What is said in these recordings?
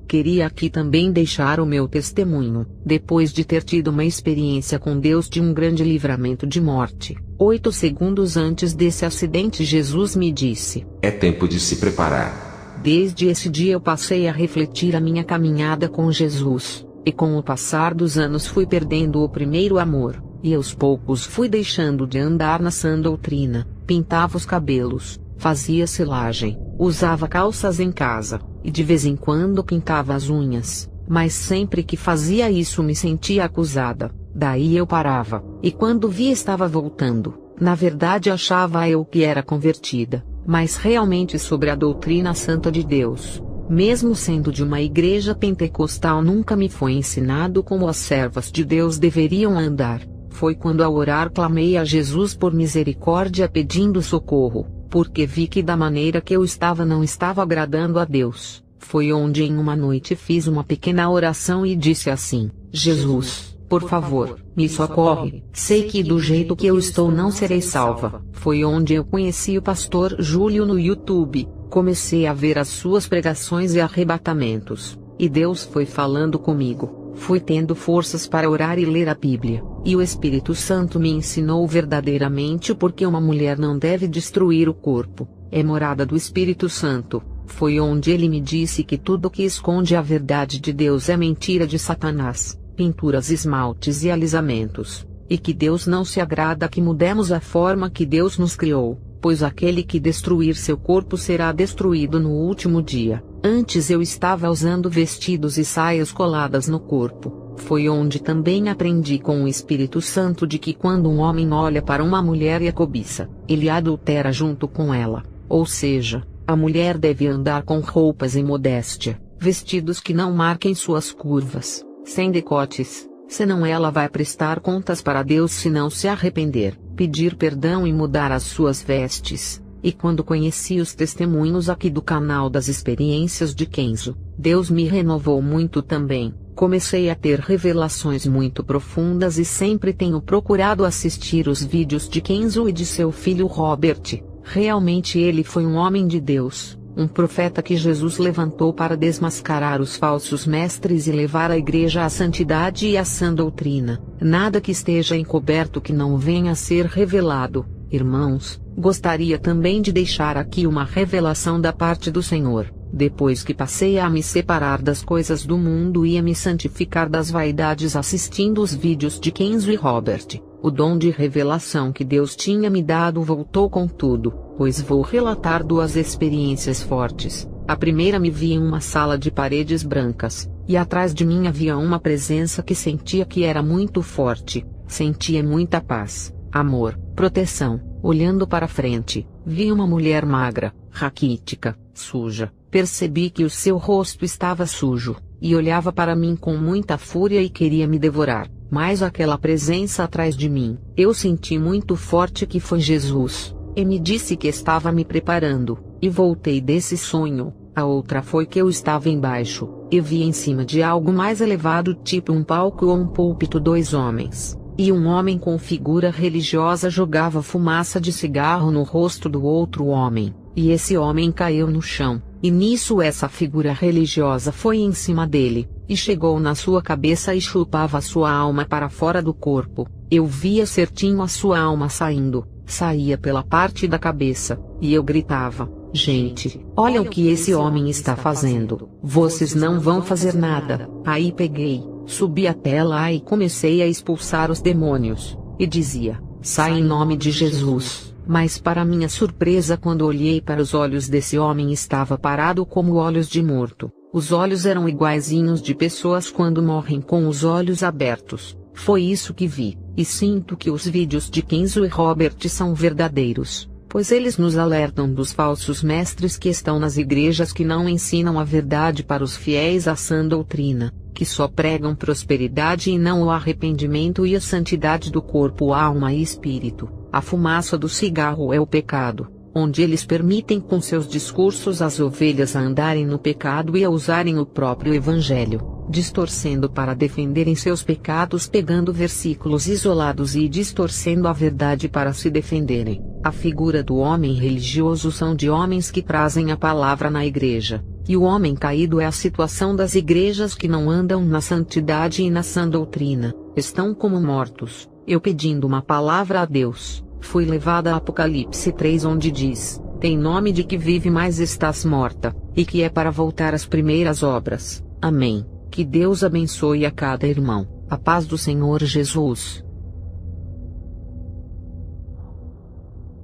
Queria aqui também deixar o meu testemunho, depois de ter tido uma experiência com Deus de um grande livramento de morte. 8 segundos antes desse acidente, Jesus me disse: é tempo de se preparar. Desde esse dia eu passei a refletir a minha caminhada com Jesus, e com o passar dos anos fui perdendo o primeiro amor, e aos poucos fui deixando de andar na sã doutrina. Pintava os cabelos, fazia selagem, usava calças em casa, e de vez em quando pintava as unhas, mas sempre que fazia isso me sentia acusada. Daí eu parava, e quando via estava voltando. Na verdade achava eu que era convertida, mas realmente sobre a doutrina santa de Deus. Mesmo sendo de uma igreja pentecostal, nunca me foi ensinado como as servas de Deus deveriam andar. Foi quando ao orar clamei a Jesus por misericórdia pedindo socorro, porque vi que da maneira que eu estava não estava agradando a Deus. Foi onde em uma noite fiz uma pequena oração e disse assim: Jesus, por favor, me socorre, sei que do jeito que eu estou não serei salva. Foi onde eu conheci o pastor Júlio no YouTube, comecei a ver as suas pregações e arrebatamentos, e Deus foi falando comigo. Fui tendo forças para orar e ler a Bíblia, e o Espírito Santo me ensinou verdadeiramente porque uma mulher não deve destruir o corpo, é morada do Espírito Santo. Foi onde ele me disse que tudo que esconde a verdade de Deus é mentira de Satanás, pinturas, esmaltes e alisamentos, e que Deus não se agrada que mudemos a forma que Deus nos criou, pois aquele que destruir seu corpo será destruído no último dia. Antes eu estava usando vestidos e saias coladas no corpo. Foi onde também aprendi com o Espírito Santo de que quando um homem olha para uma mulher e a cobiça, ele adultera junto com ela. Ou seja, a mulher deve andar com roupas em modéstia, vestidos que não marquem suas curvas, sem decotes, senão ela vai prestar contas para Deus se não se arrepender, pedir perdão e mudar as suas vestes. E quando conheci os testemunhos aqui do canal das experiências de Kenzo, Deus me renovou muito também. Comecei a ter revelações muito profundas e sempre tenho procurado assistir os vídeos de Kenzo e de seu filho Robert. Realmente ele foi um homem de Deus, um profeta que Jesus levantou para desmascarar os falsos mestres e levar a igreja à santidade e à sã doutrina. Nada que esteja encoberto que não venha a ser revelado. Irmãos, gostaria também de deixar aqui uma revelação da parte do Senhor. Depois que passei a me separar das coisas do mundo e a me santificar das vaidades assistindo os vídeos de Kenzo e Robert, o dom de revelação que Deus tinha me dado voltou com tudo, pois vou relatar 2 experiências fortes. A primeira, me vi em uma sala de paredes brancas, e atrás de mim havia uma presença que sentia que era muito forte, sentia muita paz, amor, proteção. Olhando para frente, vi uma mulher magra, raquítica, suja. Percebi que o seu rosto estava sujo, e olhava para mim com muita fúria e queria me devorar. Mas aquela presença atrás de mim, eu senti muito forte que foi Jesus, e me disse que estava me preparando, e voltei desse sonho. A outra foi que eu estava embaixo, e vi em cima de algo mais elevado, tipo um palco ou um púlpito, 2 homens. E um homem com figura religiosa jogava fumaça de cigarro no rosto do outro homem, e esse homem caiu no chão, e nisso essa figura religiosa foi em cima dele, e chegou na sua cabeça e chupava sua alma para fora do corpo. Eu via certinho a sua alma saindo, saía pela parte da cabeça, e eu gritava: gente, olha o que esse homem está fazendo, vocês não vão fazer nada. Aí peguei, subi até lá e comecei a expulsar os demônios, e dizia: sai em nome de Jesus. Mas para minha surpresa, quando olhei para os olhos desse homem, estava parado como olhos de morto. Os olhos eram iguaizinhos de pessoas quando morrem com os olhos abertos. Foi isso que vi, e sinto que os vídeos de Kenzo e Robert são verdadeiros, pois eles nos alertam dos falsos mestres que estão nas igrejas que não ensinam a verdade para os fiéis à sã doutrina, que só pregam prosperidade e não o arrependimento e a santidade do corpo, alma e espírito. A fumaça do cigarro é o pecado, onde eles permitem com seus discursos as ovelhas a andarem no pecado e a usarem o próprio evangelho, distorcendo para defenderem seus pecados, pegando versículos isolados e distorcendo a verdade para se defenderem. A figura do homem religioso são de homens que trazem a palavra na igreja, E o homem caído é a situação das igrejas que não andam na santidade e na sã doutrina, estão como mortos. Eu, pedindo uma palavra a Deus, fui levada a Apocalipse 3, onde diz: tem nome de que vive, mas estás morta, e que é para voltar às primeiras obras. Amém. Que Deus abençoe a cada irmão. A paz do Senhor Jesus.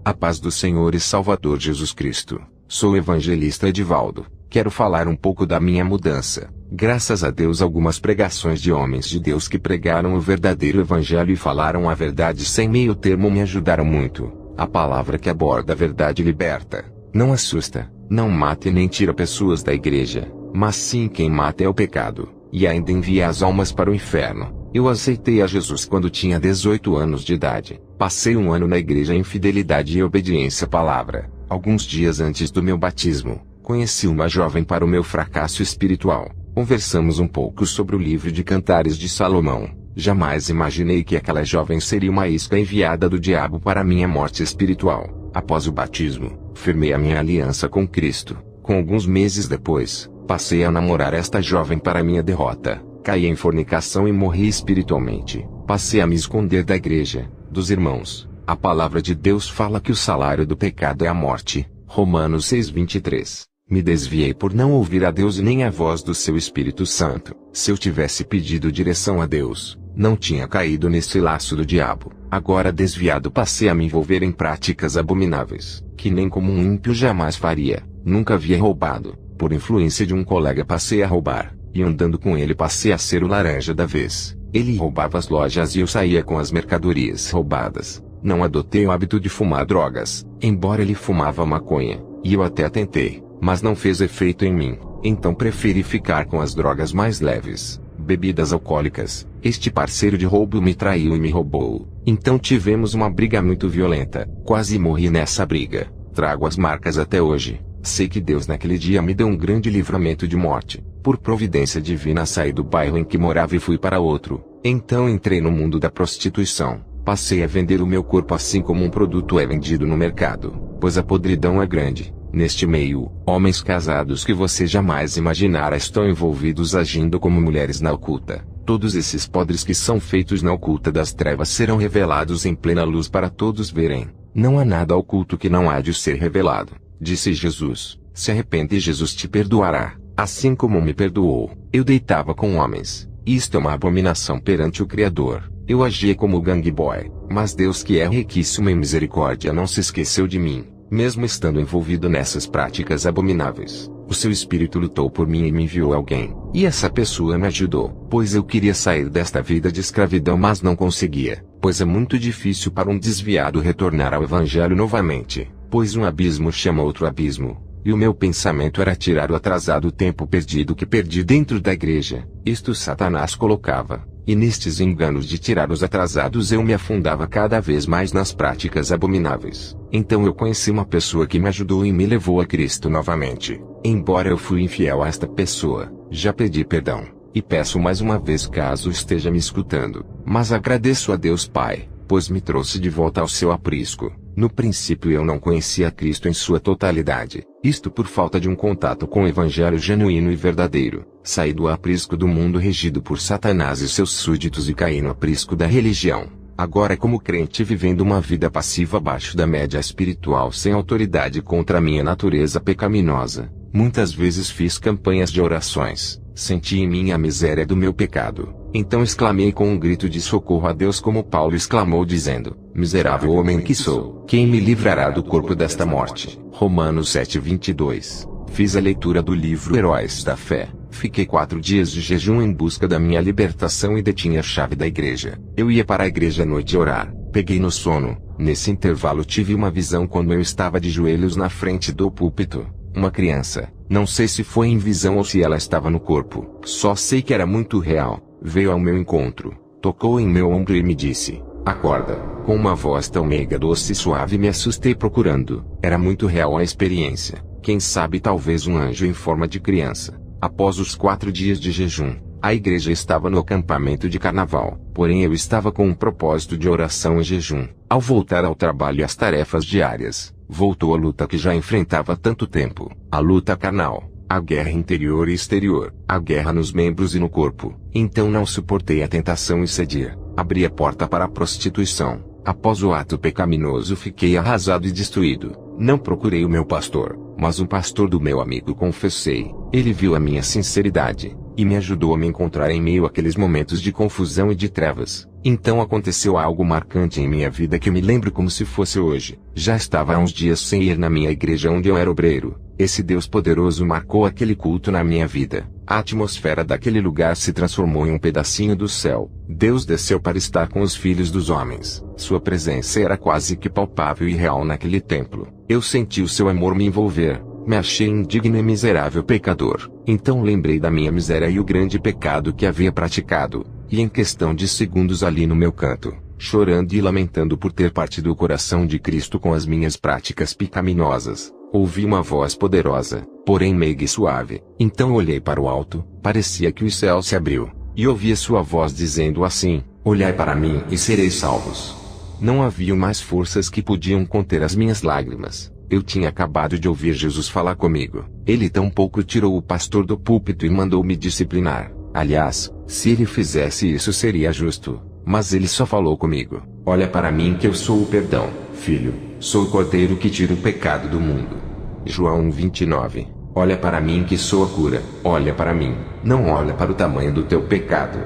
A paz do Senhor e Salvador Jesus Cristo. Sou o evangelista Edivaldo. Quero falar um pouco da minha mudança. Graças a Deus, algumas pregações de homens de Deus que pregaram o verdadeiro evangelho e falaram a verdade sem meio termo me ajudaram muito. A palavra que aborda a verdade liberta, não assusta, não mata e nem tira pessoas da igreja, mas sim quem mata é o pecado, e ainda envia as almas para o inferno. Eu aceitei a Jesus quando tinha 18 anos de idade. Passei um ano na igreja em fidelidade e obediência à palavra. Alguns dias antes do meu batismo, conheci uma jovem para o meu fracasso espiritual. Conversamos um pouco sobre o livro de Cantares de Salomão. Jamais imaginei que aquela jovem seria uma isca enviada do diabo para minha morte espiritual. Após o batismo, firmei a minha aliança com Cristo. Com alguns meses depois, passei a namorar esta jovem para minha derrota. Caí em fornicação e morri espiritualmente. Passei a me esconder da igreja, dos irmãos. A palavra de Deus fala que o salário do pecado é a morte. Romanos 6:23. Me desviei por não ouvir a Deus e nem a voz do seu Espírito Santo. Se eu tivesse pedido direção a Deus, não tinha caído nesse laço do diabo. Agora desviado, passei a me envolver em práticas abomináveis, que nem como um ímpio jamais faria. Nunca havia roubado. Por influência de um colega passei a roubar, e andando com ele passei a ser o laranja da vez. Ele roubava as lojas e eu saía com as mercadorias roubadas. Não adotei o hábito de fumar drogas, embora ele fumava maconha, e eu até tentei, mas não fez efeito em mim. Então preferi ficar com as drogas mais leves, bebidas alcoólicas. Este parceiro de roubo me traiu e me roubou. Então tivemos uma briga muito violenta. Quase morri nessa briga. Trago as marcas até hoje. Sei que Deus naquele dia me deu um grande livramento de morte. Por providência divina saí do bairro em que morava e fui para outro. Então entrei no mundo da prostituição. Passei a vender o meu corpo assim como um produto é vendido no mercado, pois a podridão é grande. Neste meio, homens casados que você jamais imaginara estão envolvidos agindo como mulheres na oculta. Todos esses podres que são feitos na oculta das trevas serão revelados em plena luz para todos verem. Não há nada oculto que não há de ser revelado. Disse Jesus: se arrepende e Jesus te perdoará, assim como me perdoou. Eu deitava com homens. Isto é uma abominação perante o Criador. Eu agia como gangue boy, mas Deus, que é riquíssimo em misericórdia, não se esqueceu de mim, mesmo estando envolvido nessas práticas abomináveis. O seu Espírito lutou por mim e me enviou alguém, e essa pessoa me ajudou, pois eu queria sair desta vida de escravidão, mas não conseguia, pois é muito difícil para um desviado retornar ao Evangelho novamente, pois um abismo chama outro abismo. E o meu pensamento era tirar o atrasado tempo perdido que perdi dentro da igreja. Isto Satanás colocava. E nestes enganos de tirar os atrasados eu me afundava cada vez mais nas práticas abomináveis. Então eu conheci uma pessoa que me ajudou e me levou a Cristo novamente. Embora eu fui infiel a esta pessoa, já pedi perdão. E peço mais uma vez caso esteja me escutando. Mas agradeço a Deus Pai, pois me trouxe de volta ao seu aprisco. No princípio eu não conhecia Cristo em sua totalidade. Isto por falta de um contato com o Evangelho genuíno e verdadeiro. Saí do aprisco do mundo regido por Satanás e seus súditos e caí no aprisco da religião. Agora, como crente vivendo uma vida passiva abaixo da média espiritual sem autoridade contra a minha natureza pecaminosa, muitas vezes fiz campanhas de orações. Senti em mim a miséria do meu pecado. Então exclamei com um grito de socorro a Deus, como Paulo exclamou dizendo: miserável homem que sou, quem me livrará do corpo desta morte? Romanos 7:22. Fiz a leitura do livro Heróis da Fé. Fiquei 4 dias de jejum em busca da minha libertação e detinha a chave da igreja. Eu ia para a igreja à noite orar. Peguei no sono. Nesse intervalo tive uma visão quando eu estava de joelhos na frente do púlpito. Uma criança, não sei se foi em visão ou se ela estava no corpo, só sei que era muito real, veio ao meu encontro, tocou em meu ombro e me disse: acorda. Com uma voz tão meiga, doce e suave me assustei procurando. Era muito real a experiência. Quem sabe talvez um anjo em forma de criança. Após os 4 dias de jejum, a igreja estava no acampamento de carnaval, porém eu estava com um propósito de oração e jejum. Ao voltar ao trabalho e às tarefas diárias, voltou a luta que já enfrentava há tanto tempo. A luta carnal, a guerra interior e exterior, a guerra nos membros e no corpo. Então não suportei a tentação e cedi. Abri a porta para a prostituição. Após o ato pecaminoso fiquei arrasado e destruído. Não procurei o meu pastor, mas um pastor do meu amigo confessei. Ele viu a minha sinceridade e me ajudou a me encontrar em meio àqueles momentos de confusão e de trevas. Então aconteceu algo marcante em minha vida que eu me lembro como se fosse hoje. Já estava há uns dias sem ir na minha igreja onde eu era obreiro. Esse Deus poderoso marcou aquele culto na minha vida. A atmosfera daquele lugar se transformou em um pedacinho do céu. Deus desceu para estar com os filhos dos homens. Sua presença era quase que palpável e real naquele templo. Eu senti o seu amor me envolver. Me achei indigno e miserável pecador. Então lembrei da minha miséria e o grande pecado que havia praticado. E em questão de segundos ali no meu canto, chorando e lamentando por ter partido o coração de Cristo com as minhas práticas pecaminosas, ouvi uma voz poderosa, porém meiga e suave. Então olhei para o alto, parecia que o céu se abriu, e ouvi a sua voz dizendo assim: olhai para mim e sereis salvos. Não havia mais forças que podiam conter as minhas lágrimas. Eu tinha acabado de ouvir Jesus falar comigo. Ele tampouco tirou o pastor do púlpito e mandou-me disciplinar. Aliás, se ele fizesse isso seria justo. Mas ele só falou comigo: olha para mim que eu sou o perdão, filho. Sou o cordeiro que tira o pecado do mundo. João 29. Olha para mim que sou a cura. Olha para mim. Não olha para o tamanho do teu pecado.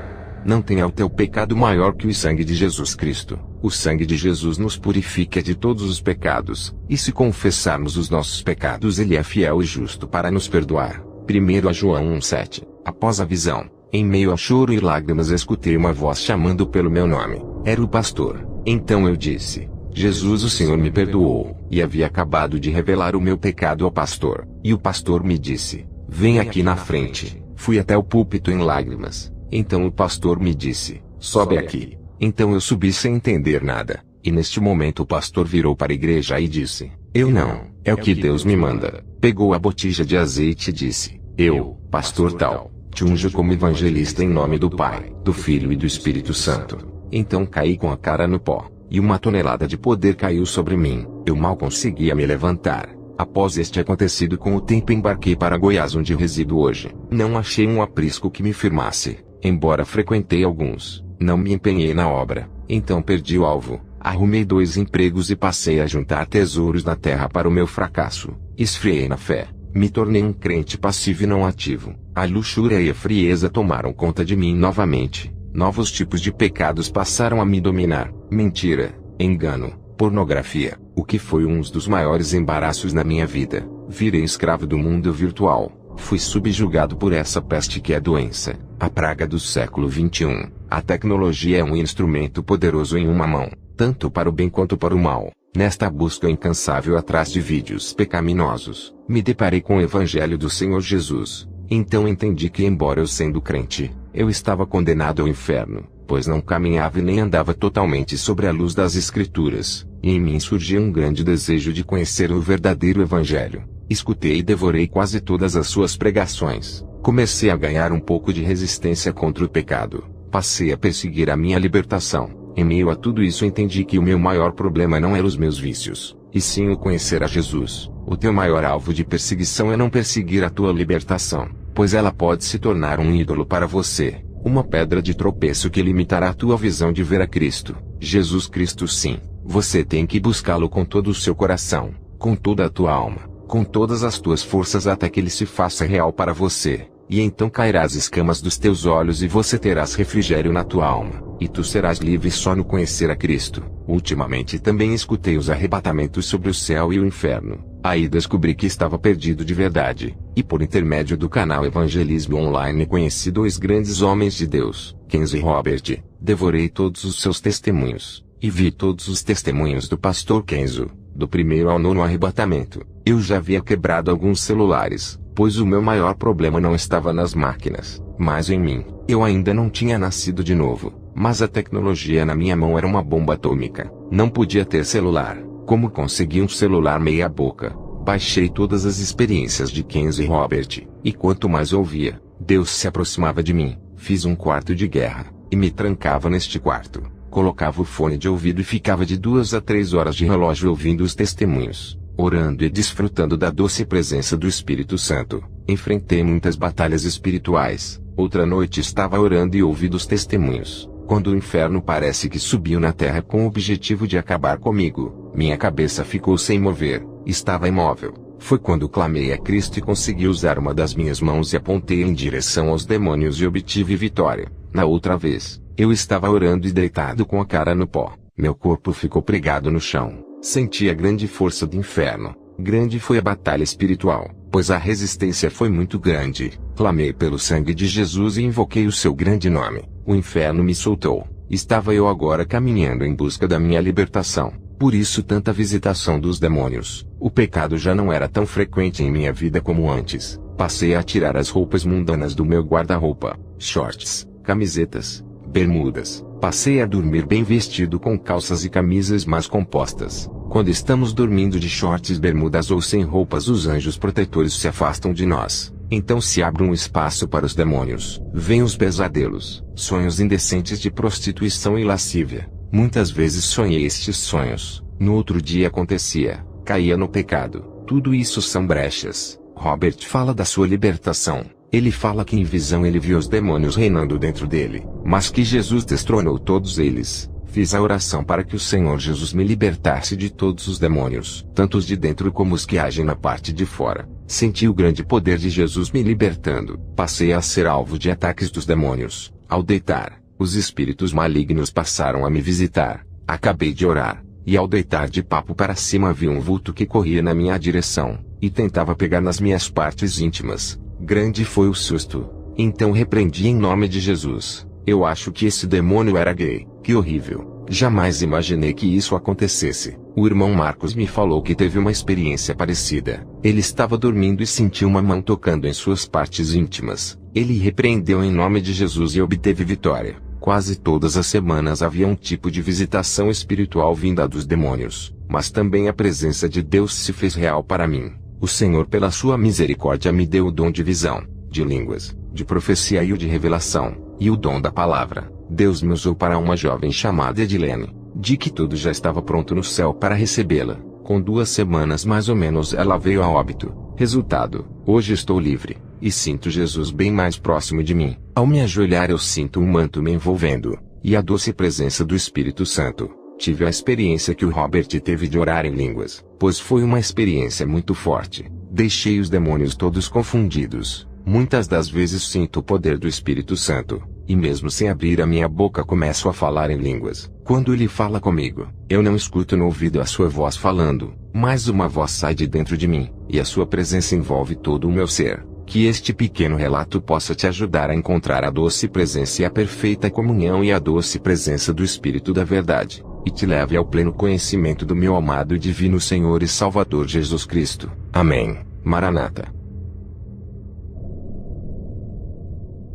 Não tenha o teu pecado maior que o sangue de Jesus Cristo. O sangue de Jesus nos purifica de todos os pecados, e se confessarmos os nossos pecados ele é fiel e justo para nos perdoar. 1 João 1,7. Após a visão, em meio a choro e lágrimas escutei uma voz chamando pelo meu nome. Era o pastor. Então eu disse: Jesus, o Senhor me perdoou, e havia acabado de revelar o meu pecado ao pastor. E o pastor me disse: vem aqui na frente. Fui até o púlpito em lágrimas. Então o pastor me disse: sobe aqui. Então eu subi sem entender nada, e neste momento o pastor virou para a igreja e disse: eu não, é o que Deus me manda. Pegou a botija de azeite e disse: eu, pastor tal, te unjo como evangelista em nome do Pai, do Filho e do Espírito Santo. Então caí com a cara no pó, e 1 tonelada de poder caiu sobre mim. Eu mal conseguia me levantar. Após este acontecido, com o tempo embarquei para Goiás, onde resido hoje. Não achei um aprisco que me firmasse. Embora frequentei alguns, não me empenhei na obra. Então perdi o alvo. Arrumei 2 empregos e passei a juntar tesouros na terra para o meu fracasso. Esfriei na fé. Me tornei um crente passivo e não ativo. A luxúria e a frieza tomaram conta de mim novamente. Novos tipos de pecados passaram a me dominar. Mentira, engano, pornografia, o que foi um dos maiores embaraços na minha vida. Virei escravo do mundo virtual. Fui subjugado por essa peste que é a doença, a praga do século XXI. A tecnologia é um instrumento poderoso em uma mão, tanto para o bem quanto para o mal. Nesta busca incansável atrás de vídeos pecaminosos, me deparei com o Evangelho do Senhor Jesus. Então entendi que, embora eu sendo crente, eu estava condenado ao inferno, pois não caminhava e nem andava totalmente sobre a luz das Escrituras, e em mim surgia um grande desejo de conhecer o verdadeiro Evangelho. Escutei e devorei quase todas as suas pregações. Comecei a ganhar um pouco de resistência contra o pecado. Passei a perseguir a minha libertação. Em meio a tudo isso entendi que o meu maior problema não eram os meus vícios, e sim o conhecer a Jesus. O teu maior alvo de perseguição é não perseguir a tua libertação, pois ela pode se tornar um ídolo para você, uma pedra de tropeço que limitará a tua visão de ver a Cristo. Jesus Cristo, sim. Você tem que buscá-lo com todo o seu coração, com toda a tua alma, com todas as tuas forças, até que ele se faça real para você. E então cairá as escamas dos teus olhos e você terás refrigério na tua alma, e tu serás livre só no conhecer a Cristo. Ultimamente também escutei os arrebatamentos sobre o céu e o inferno. Aí descobri que estava perdido de verdade, e por intermédio do canal Evangelismo Online conheci 2 grandes homens de Deus, Kenzo e Robert. Devorei todos os seus testemunhos, e vi todos os testemunhos do pastor Kenzo, do 1º ao 9º arrebatamento. Eu já havia quebrado alguns celulares, pois o meu maior problema não estava nas máquinas, mas em mim. Eu ainda não tinha nascido de novo, mas a tecnologia na minha mão era uma bomba atômica. Não podia ter celular. Como consegui um celular meia boca? Baixei todas as experiências de Kenzo e Robert, e quanto mais ouvia, Deus se aproximava de mim. Fiz um quarto de guerra, e me trancava neste quarto. Colocava o fone de ouvido e ficava de 2 a 3 horas de relógio ouvindo os testemunhos, orando e desfrutando da doce presença do Espírito Santo. Enfrentei muitas batalhas espirituais. Outra noite estava orando e ouvi dos testemunhos. Quando o inferno parece que subiu na terra com o objetivo de acabar comigo, minha cabeça ficou sem mover, estava imóvel. Foi quando clamei a Cristo e consegui usar uma das minhas mãos e apontei em direção aos demônios e obtive vitória. Na outra vez, eu estava orando e deitado com a cara no pó. Meu corpo ficou pregado no chão. Senti a grande força do inferno. Grande foi a batalha espiritual, pois a resistência foi muito grande. Clamei pelo sangue de Jesus e invoquei o seu grande nome. O inferno me soltou. Estava eu agora caminhando em busca da minha libertação. Por isso tanta visitação dos demônios. O pecado já não era tão frequente em minha vida como antes. Passei a tirar as roupas mundanas do meu guarda-roupa. Shorts, camisetas, bermudas. Passei a dormir bem vestido com calças e camisas mais compostas. Quando estamos dormindo de shorts, bermudas ou sem roupas, os anjos protetores se afastam de nós. Então se abre um espaço para os demônios. Vêm os pesadelos, sonhos indecentes de prostituição e lascívia. Muitas vezes sonhei estes sonhos. No outro dia acontecia, caía no pecado. Tudo isso são brechas. Robert fala da sua libertação. Ele fala que em visão ele viu os demônios reinando dentro dele, mas que Jesus destronou todos eles. Fiz a oração para que o Senhor Jesus me libertasse de todos os demônios, tanto os de dentro como os que agem na parte de fora. Senti o grande poder de Jesus me libertando. Passei a ser alvo de ataques dos demônios. Ao deitar, os espíritos malignos passaram a me visitar. Acabei de orar, e ao deitar de papo para cima vi um vulto que corria na minha direção, e tentava pegar nas minhas partes íntimas. Grande foi o susto. Então repreendi em nome de Jesus. Eu acho que esse demônio era gay. Que horrível. Jamais imaginei que isso acontecesse. O irmão Marcos me falou que teve uma experiência parecida. Ele estava dormindo e sentiu uma mão tocando em suas partes íntimas. Ele repreendeu em nome de Jesus e obteve vitória. Quase todas as semanas havia um tipo de visitação espiritual vinda dos demônios, mas também a presença de Deus se fez real para mim. O Senhor, pela sua misericórdia, me deu o dom de visão, de línguas, de profecia e o de revelação, e o dom da palavra. Deus me usou para uma jovem chamada Edilene. De que tudo já estava pronto no céu para recebê-la. Com 2 semanas mais ou menos ela veio a óbito. Resultado, hoje estou livre, e sinto Jesus bem mais próximo de mim. Ao me ajoelhar eu sinto um manto me envolvendo, e a doce presença do Espírito Santo. Tive a experiência que o Robert teve de orar em línguas, pois foi uma experiência muito forte. Deixei os demônios todos confundidos. Muitas das vezes sinto o poder do Espírito Santo, e mesmo sem abrir a minha boca começo a falar em línguas. Quando ele fala comigo, eu não escuto no ouvido a sua voz falando, mas uma voz sai de dentro de mim, e a sua presença envolve todo o meu ser. Que este pequeno relato possa te ajudar a encontrar a doce presença e a perfeita comunhão e a doce presença do Espírito da Verdade, e te leve ao pleno conhecimento do meu amado e divino Senhor e Salvador Jesus Cristo. Amém. Maranata.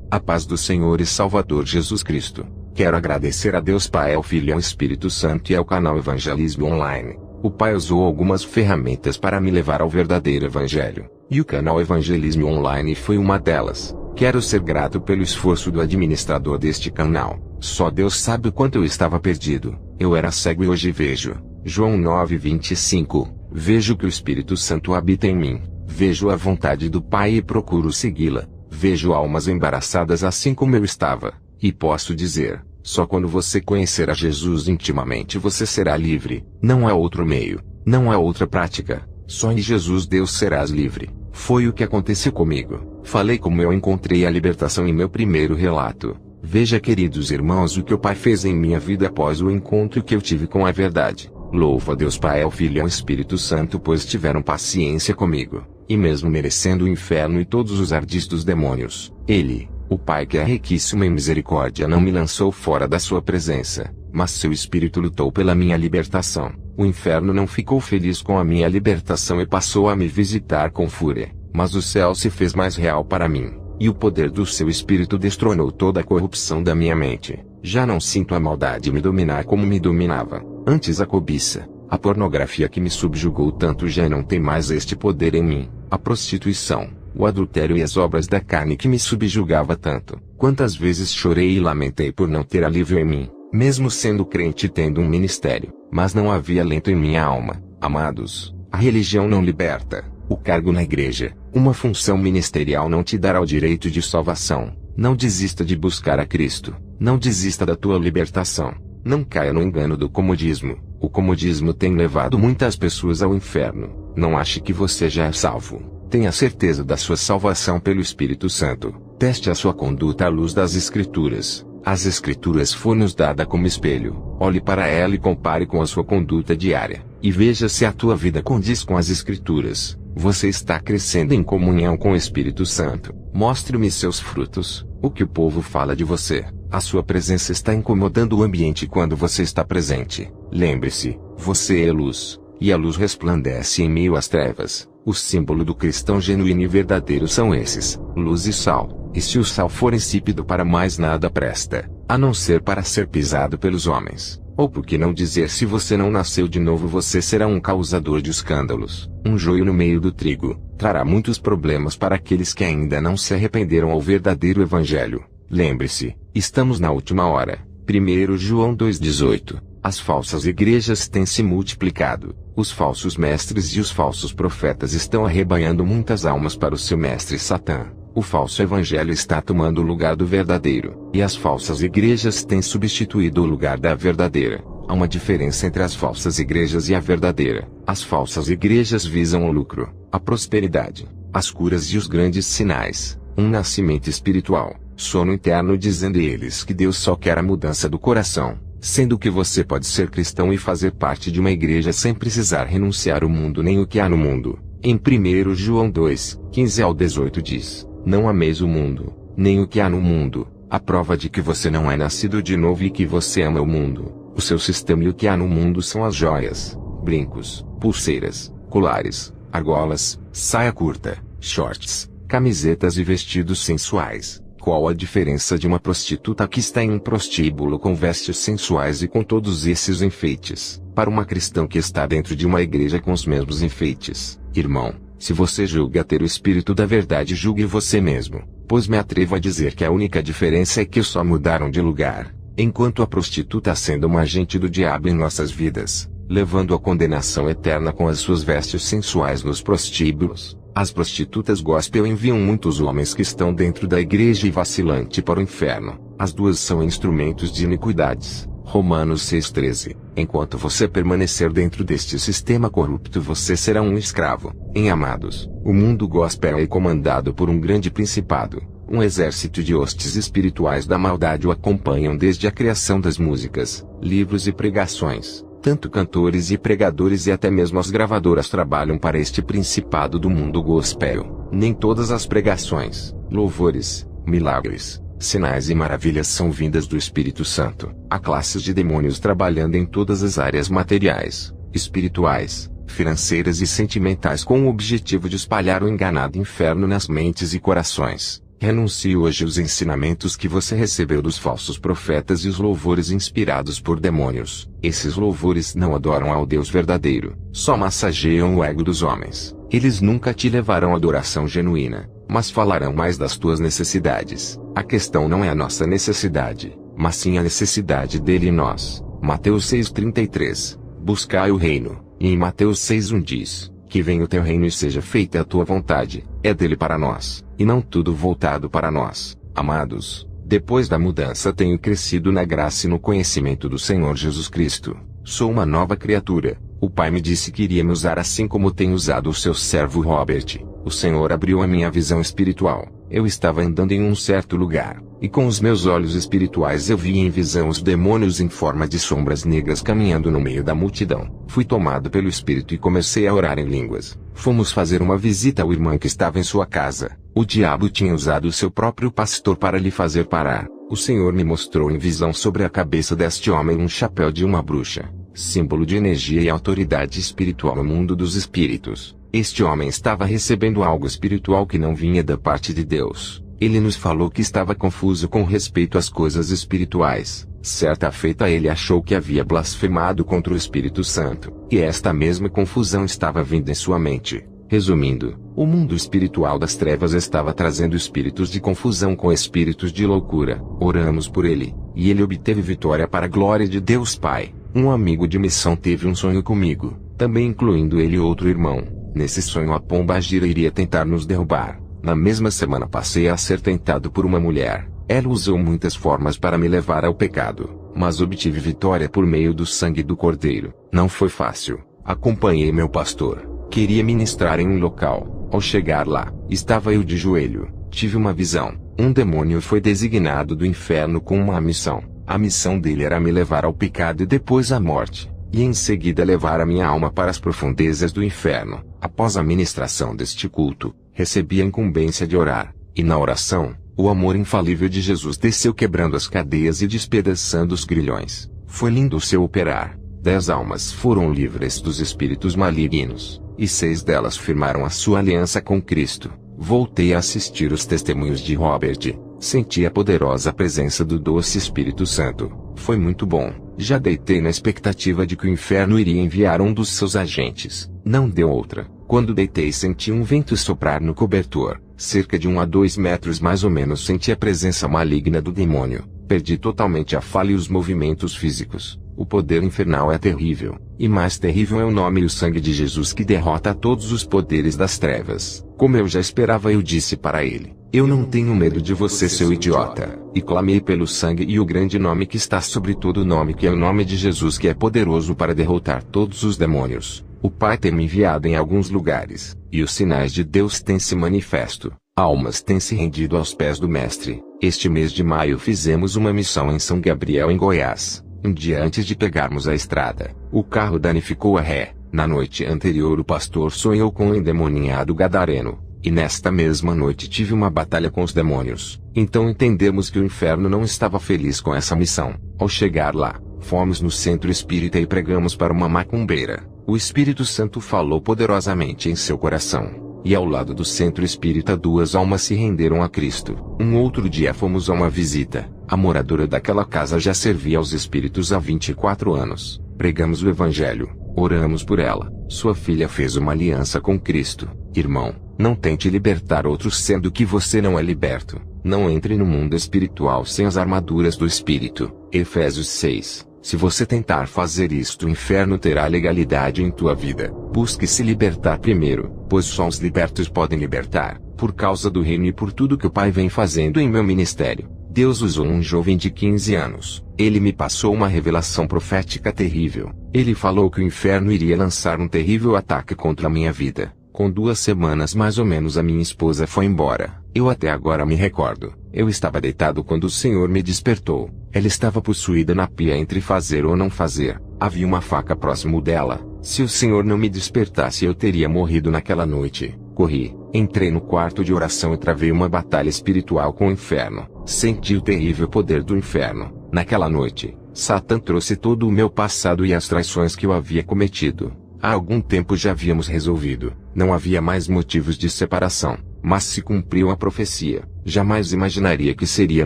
A paz do Senhor e Salvador Jesus Cristo. Quero agradecer a Deus Pai, ao Filho e ao Espírito Santo e ao canal Evangelismo Online. O Pai usou algumas ferramentas para me levar ao verdadeiro Evangelho, e o canal Evangelismo Online foi uma delas. Quero ser grato pelo esforço do administrador deste canal. Só Deus sabe o quanto eu estava perdido. Eu era cego e hoje vejo. João 9:25. Vejo que o Espírito Santo habita em mim. Vejo a vontade do Pai e procuro segui-la. Vejo almas embaraçadas assim como eu estava. E posso dizer, só quando você conhecer a Jesus intimamente você será livre. Não há outro meio, não há outra prática. Só em Jesus Deus serás livre. Foi o que aconteceu comigo. Falei como eu encontrei a libertação em meu primeiro relato. Veja, queridos irmãos, o que o Pai fez em minha vida após o encontro que eu tive com a verdade. Louvo a Deus Pai, ao Filho e ao Espírito Santo, pois tiveram paciência comigo. E mesmo merecendo o inferno e todos os ardis dos demônios, Ele, o Pai que é riquíssimo em misericórdia, não me lançou fora da sua presença, mas seu Espírito lutou pela minha libertação. O inferno não ficou feliz com a minha libertação e passou a me visitar com fúria, mas o céu se fez mais real para mim, e o poder do seu Espírito destronou toda a corrupção da minha mente. Já não sinto a maldade me dominar como me dominava. Antes a cobiça, a pornografia que me subjugou tanto já não tem mais este poder em mim. A prostituição, o adultério e as obras da carne que me subjugava tanto. Quantas vezes chorei e lamentei por não ter alívio em mim, mesmo sendo crente e tendo um ministério, mas não havia alento em minha alma. Amados, a religião não liberta, o cargo na igreja, Uma função ministerial não te dará o direito de salvação. Não desista de buscar a Cristo. Não desista da tua libertação. Não caia no engano do comodismo. O comodismo tem levado muitas pessoas ao inferno. Não ache que você já é salvo. Tenha certeza da sua salvação pelo Espírito Santo. Teste a sua conduta à luz das Escrituras. As Escrituras foram-nos dadas como espelho. Olhe para ela e compare com a sua conduta diária. E veja se a tua vida condiz com as Escrituras. Você está crescendo em comunhão com o Espírito Santo. Mostre-me seus frutos. O que o povo fala de você. A sua presença está incomodando o ambiente quando você está presente. Lembre-se, você é luz. E a luz resplandece em meio às trevas. O símbolo do cristão genuíno e verdadeiro são esses, luz e sal. E se o sal for insípido, para mais nada presta, a não ser para ser pisado pelos homens. Ou por que não dizer, se você não nasceu de novo, você será um causador de escândalos. Um joio no meio do trigo trará muitos problemas para aqueles que ainda não se arrependeram ao verdadeiro evangelho. Lembre-se, estamos na última hora. 1 João 2,18. As falsas igrejas têm se multiplicado. Os falsos mestres e os falsos profetas estão arrebanhando muitas almas para o seu mestre Satã. O falso evangelho está tomando o lugar do verdadeiro, e as falsas igrejas têm substituído o lugar da verdadeira. Há uma diferença entre as falsas igrejas e a verdadeira. As falsas igrejas visam o lucro, a prosperidade, as curas e os grandes sinais, um nascimento espiritual, sono interno, dizendo eles que Deus só quer a mudança do coração, sendo que você pode ser cristão e fazer parte de uma igreja sem precisar renunciar ao mundo nem o que há no mundo. Em 1 João 2:15-18 diz: não ameis o mundo, nem o que há no mundo. A prova de que você não é nascido de novo e que você ama o mundo, o seu sistema e o que há no mundo são as joias, brincos, pulseiras, colares, argolas, saia curta, shorts, camisetas e vestidos sensuais. Qual a diferença de uma prostituta que está em um prostíbulo com vestes sensuais e com todos esses enfeites, para uma cristã que está dentro de uma igreja com os mesmos enfeites? Irmão, se você julga ter o Espírito da verdade, julgue você mesmo, pois me atrevo a dizer que a única diferença é que só mudaram de lugar. Enquanto a prostituta sendo um agente do diabo em nossas vidas, levando a condenação eterna com as suas vestes sensuais nos prostíbulos, as prostitutas gospel enviam muitos homens que estão dentro da igreja e vacilante para o inferno. As duas são instrumentos de iniquidades. Romanos 6,13. Enquanto você permanecer dentro deste sistema corrupto, você será um escravo. Amados, o mundo gospel é comandado por um grande principado. Um exército de hostes espirituais da maldade o acompanham desde a criação das músicas, livros e pregações. Tanto cantores e pregadores e até mesmo as gravadoras trabalham para este principado do mundo gospel. Nem todas as pregações, louvores, milagres, sinais e maravilhas são vindas do Espírito Santo. Há classes de demônios trabalhando em todas as áreas materiais, espirituais, financeiras e sentimentais com o objetivo de espalhar o enganado inferno nas mentes e corações. Renuncie hoje aos ensinamentos que você recebeu dos falsos profetas e os louvores inspirados por demônios. Esses louvores não adoram ao Deus verdadeiro, só massageiam o ego dos homens. Eles nunca te levarão à adoração genuína, mas falarão mais das tuas necessidades. A questão não é a nossa necessidade, mas sim a necessidade dele em nós. Mateus 6,33. Buscai o reino. E em Mateus 6,1 diz: que venha o teu reino e seja feita a tua vontade. É dele para nós, e não tudo voltado para nós. Amados, depois da mudança tenho crescido na graça e no conhecimento do Senhor Jesus Cristo. Sou uma nova criatura. O Pai me disse que iria me usar assim como tem usado o seu servo Robert. O Senhor abriu a minha visão espiritual. Eu estava andando em um certo lugar, e com os meus olhos espirituais eu vi em visão os demônios em forma de sombras negras caminhando no meio da multidão. Fui tomado pelo Espírito e comecei a orar em línguas. Fomos fazer uma visita ao irmão que estava em sua casa. O diabo tinha usado o seu próprio pastor para lhe fazer parar. O Senhor me mostrou em visão sobre a cabeça deste homem um chapéu de uma bruxa, símbolo de energia e autoridade espiritual no mundo dos espíritos. Este homem estava recebendo algo espiritual que não vinha da parte de Deus. Ele nos falou que estava confuso com respeito às coisas espirituais. Certa feita ele achou que havia blasfemado contra o Espírito Santo, e esta mesma confusão estava vindo em sua mente. Resumindo, o mundo espiritual das trevas estava trazendo espíritos de confusão com espíritos de loucura. Oramos por ele, e ele obteve vitória para a glória de Deus Pai. Um amigo de missão teve um sonho comigo, também incluindo ele e outro irmão. Nesse sonho a pombagira iria tentar nos derrubar. Na mesma semana passei a ser tentado por uma mulher. Ela usou muitas formas para me levar ao pecado, mas obtive vitória por meio do sangue do Cordeiro. Não foi fácil. Acompanhei meu pastor. Queria ministrar em um local. Ao chegar lá, estava eu de joelho. Tive uma visão. Um demônio foi designado do inferno com uma missão. A missão dele era me levar ao pecado e depois à morte, e em seguida levar a minha alma para as profundezas do inferno. Após a ministração deste culto, recebi a incumbência de orar, e na oração, o amor infalível de Jesus desceu quebrando as cadeias e despedaçando os grilhões. Foi lindo o seu operar. 10 almas foram livres dos espíritos malignos, e 6 delas firmaram a sua aliança com Cristo. Voltei a assistir os testemunhos de Robert. Senti a poderosa presença do doce Espírito Santo. Foi muito bom. Já deitei na expectativa de que o inferno iria enviar um dos seus agentes. Não deu outra. Quando deitei senti um vento soprar no cobertor. Cerca de 1 a 2 metros mais ou menos senti a presença maligna do demônio. Perdi totalmente a fala e os movimentos físicos. O poder infernal é terrível. E mais terrível é o nome e o sangue de Jesus que derrota todos os poderes das trevas. Como eu já esperava, eu disse para ele: eu não tenho medo de você, seu idiota. E clamei pelo sangue e o grande nome que está sobre todo nome, que é o nome de Jesus, que é poderoso para derrotar todos os demônios. O Pai tem me enviado em alguns lugares, e os sinais de Deus têm se manifesto. Almas têm se rendido aos pés do Mestre. Este mês de maio fizemos uma missão em São Gabriel, em Goiás. Um dia antes de pegarmos a estrada, o carro danificou a ré. Na noite anterior o pastor sonhou com um endemoniado gadareno, e nesta mesma noite tive uma batalha com os demônios. Então entendemos que o inferno não estava feliz com essa missão. Ao chegar lá, fomos no centro espírita e pregamos para uma macumbeira. O Espírito Santo falou poderosamente em seu coração. E ao lado do centro espírita 2 almas se renderam a Cristo. Um outro dia fomos a uma visita. A moradora daquela casa já servia aos espíritos há 24 anos. Pregamos o Evangelho. Oramos por ela. Sua filha fez uma aliança com Cristo. Irmão, não tente libertar outros sendo que você não é liberto. Não entre no mundo espiritual sem as armaduras do Espírito. Efésios 6. Se você tentar fazer isto, o inferno terá legalidade em tua vida. Busque se libertar primeiro, pois só os libertos podem libertar, por causa do reino e por tudo que o Pai vem fazendo em meu ministério. Deus usou um jovem de 15 anos. Ele me passou uma revelação profética terrível. Ele falou que o inferno iria lançar um terrível ataque contra a minha vida. Com 2 semanas mais ou menos a minha esposa foi embora. Eu até agora me recordo. Eu estava deitado quando o Senhor me despertou. Ela estava possuída na pia entre fazer ou não fazer. Havia uma faca próximo dela. Se o Senhor não me despertasse, eu teria morrido naquela noite. Corri, entrei no quarto de oração e travei uma batalha espiritual com o inferno. Senti o terrível poder do inferno. Naquela noite, Satã trouxe todo o meu passado e as traições que eu havia cometido. Há algum tempo já havíamos resolvido. Não havia mais motivos de separação. Mas se cumpriu a profecia. Jamais imaginaria que seria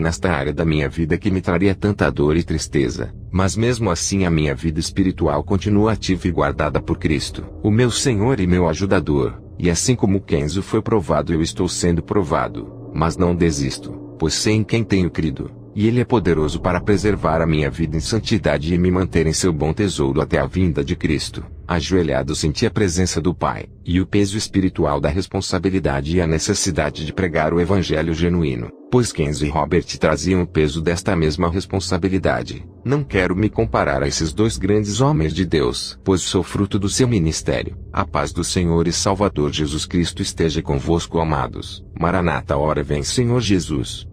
nesta área da minha vida que me traria tanta dor e tristeza. Mas mesmo assim a minha vida espiritual continua ativa e guardada por Cristo, o meu Senhor e meu ajudador. E assim como Kenzo foi provado, eu estou sendo provado. Mas não desisto, pois sei em quem tenho crido. E Ele é poderoso para preservar a minha vida em santidade e me manter em seu bom tesouro até a vinda de Cristo. Ajoelhado senti a presença do Pai, e o peso espiritual da responsabilidade e a necessidade de pregar o Evangelho genuíno, pois Kenzo e Robert traziam o peso desta mesma responsabilidade. Não quero me comparar a esses 2 grandes homens de Deus, pois sou fruto do seu ministério. A paz do Senhor e Salvador Jesus Cristo esteja convosco, amados. Maranata, ora vem Senhor Jesus.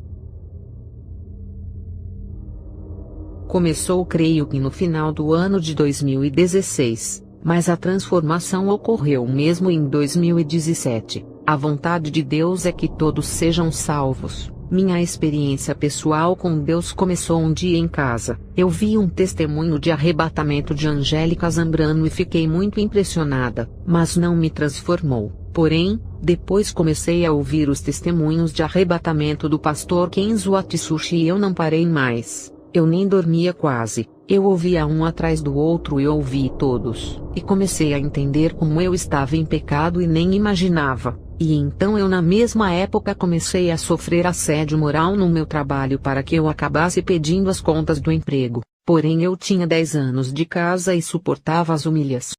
Começou, creio que no final do ano de 2016, mas a transformação ocorreu mesmo em 2017. A vontade de Deus é que todos sejam salvos. Minha experiência pessoal com Deus começou um dia em casa. Eu vi um testemunho de arrebatamento de Angélica Zambrano e fiquei muito impressionada, mas não me transformou. Porém, depois comecei a ouvir os testemunhos de arrebatamento do pastor Kenzo Atsushi e eu não parei mais. Eu nem dormia quase. Eu ouvia um atrás do outro e ouvi todos. E comecei a entender como eu estava em pecado e nem imaginava. E então eu na mesma época comecei a sofrer assédio moral no meu trabalho para que eu acabasse pedindo as contas do emprego. Porém eu tinha 10 anos de casa e suportava as humilhações